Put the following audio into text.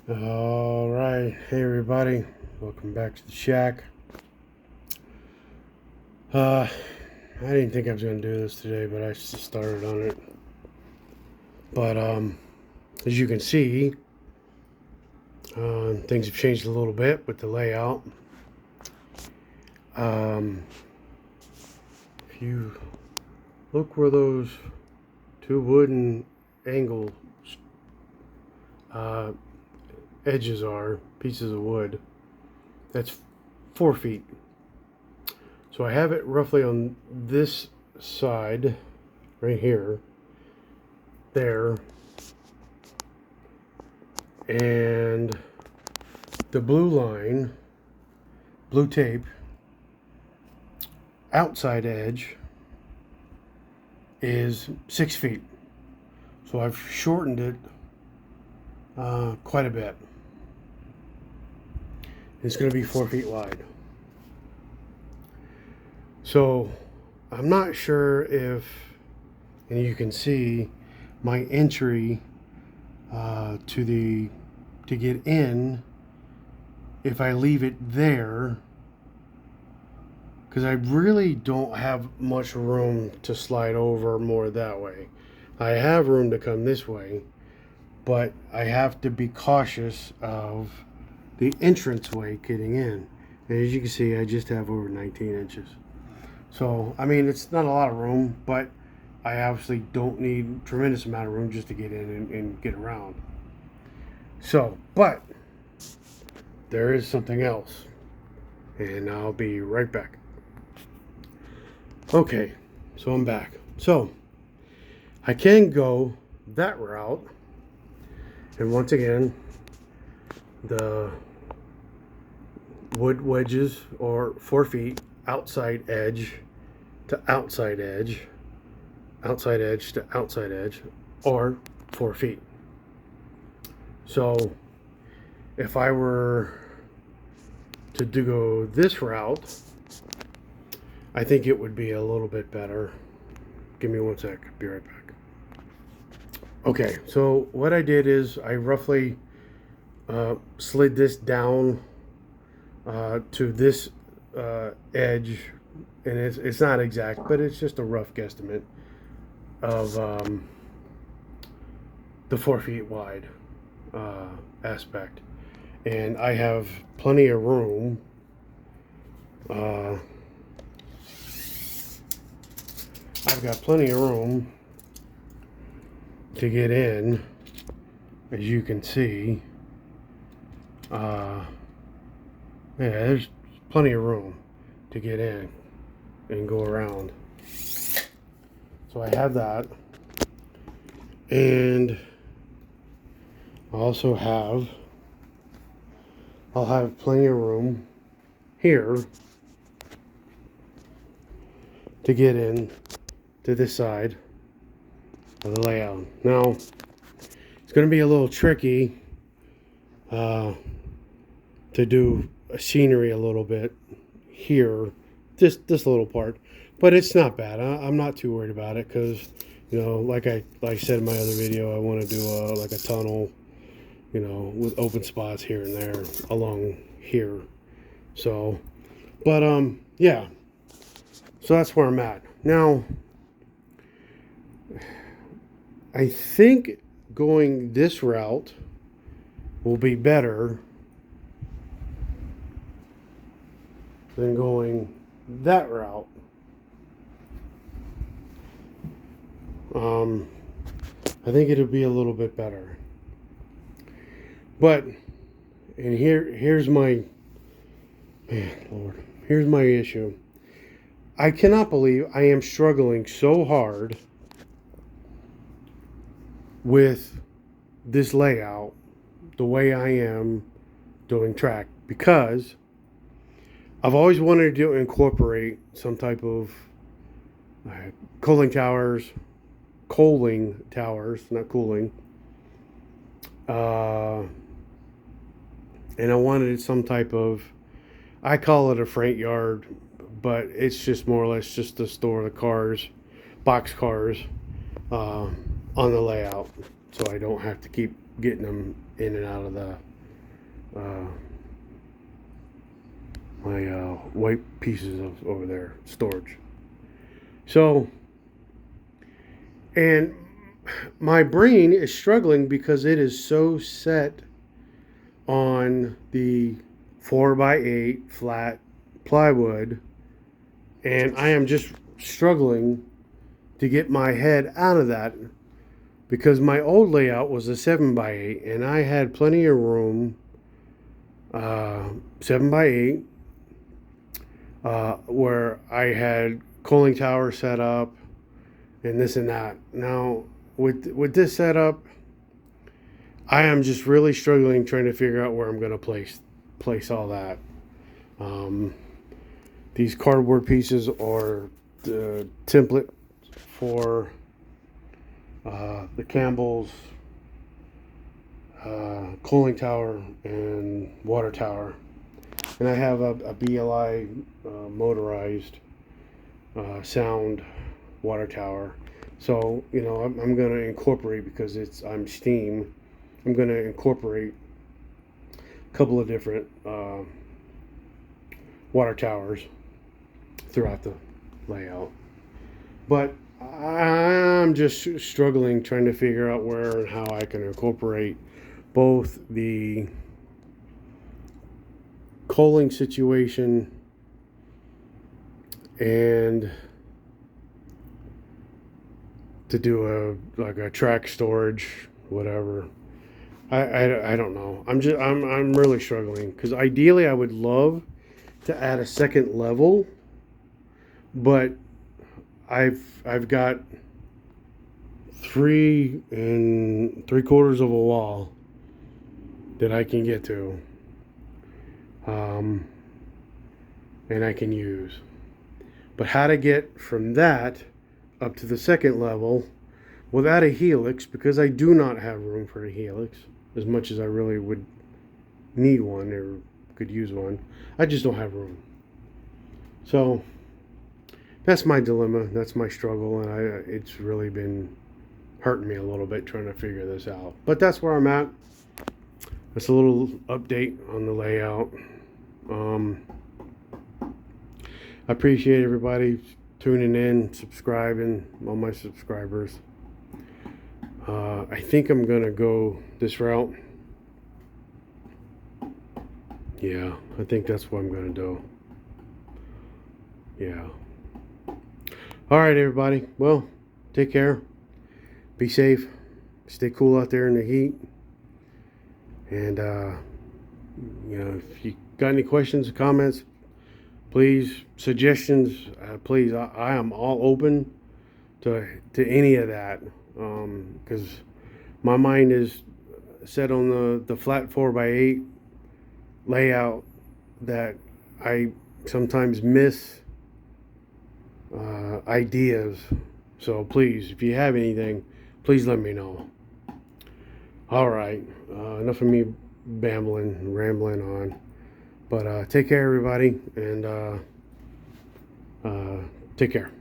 All right, hey everybody, welcome back to the shack. I didn't think I was going to do this today, but I just started on it. But as you can see, things have changed a little bit with the layout. If you look where those two wooden angle edges are, pieces of wood, that's 4 feet. So I have it roughly on this side, right here, there, and the blue line, blue tape, outside edge is 6 feet. So I've shortened it quite a bit. It's going to be 4 feet wide. So I'm not sure if, and you can see my entry to get in, if I leave it there, because I really don't have much room to slide over more that way. I have room to come this way, but I have to be cautious of the entranceway getting in. And as you can see, I just have over 19 inches. So, I mean, it's not a lot of room, but I obviously don't need a tremendous amount of room just to get in and get around. So, but there is something else, and I'll be right back. Okay, so I'm back. So, I can go that route, and once again, the wood wedges are 4 feet, outside edge to outside edge, outside edge to outside edge, or 4 feet. So if I were to go this route, I think it would be a little bit better. Give me one sec, be right back. Okay, so what I did is I roughly slid this down to this edge, and it's not exact, but it's just a rough guesstimate of the 4 feet wide aspect, and I have plenty of room. I've got plenty of room to get in, as you can see. Yeah, there's plenty of room to get in and go around. So I have that, and I'll have plenty of room here to get in to this side of the layout. Now, it's going to be a little tricky to do scenery a little bit here, this little part, but it's not bad. I'm not too worried about it, because like I said in my other video, I want to do like a tunnel, with open spots here and there along here. So, but yeah, so that's where I'm at now. I think going this route will be better than going that route. I think it'll be a little bit better. But, and here's my, man, Lord, here's my issue. I cannot believe I am struggling so hard with this layout, the way I am doing track, because I've always wanted to incorporate some type of coaling towers, not cooling. And I wanted some type of, I call it a freight yard, but it's just more or less just to store the cars, box cars, on the layout, so I don't have to keep getting them in and out of my white pieces of over there storage. So, and my brain is struggling because it is so set on the 4x8 flat plywood, and I am just struggling to get my head out of that, because my old layout was a 7x8 and I had plenty of room, 7x8, where I had cooling tower set up and this and that. Now with this setup, I am just really struggling trying to figure out where I'm going to place all that. These cardboard pieces are the template for the Campbell's cooling tower and water tower, and I have a BLI motorized sound water tower. So I'm going to incorporate, because I'm steam, I'm going to incorporate a couple of different water towers throughout the layout. But I'm just struggling trying to figure out where and how I can incorporate both the cooling situation and to do a track storage, whatever. I don't know. I'm really struggling, because ideally I would love to add a second level, but I've got 3 3/4 of a wall that I can get to, and I can use. But how to get from that up to the second level without a helix, because I do not have room for a helix as much as I really would need one or could use one. I just don't have room. So that's my dilemma. That's my struggle, and it's really been hurting me a little bit trying to figure this out. But that's where I'm at. That's a little update on the layout. I appreciate everybody tuning in, subscribing, all my subscribers. I think I'm gonna go this route. Yeah, I think that's what I'm gonna do. Yeah. All right, everybody. Well, take care. Be safe. Stay cool out there in the heat. And if you got any questions, comments, please, suggestions, please. I am all open to any of that, because my mind is set on the flat 4x8 layout that I sometimes miss ideas. So please, if you have anything, please let me know. All right, enough of me rambling on. But take care, everybody, and take care.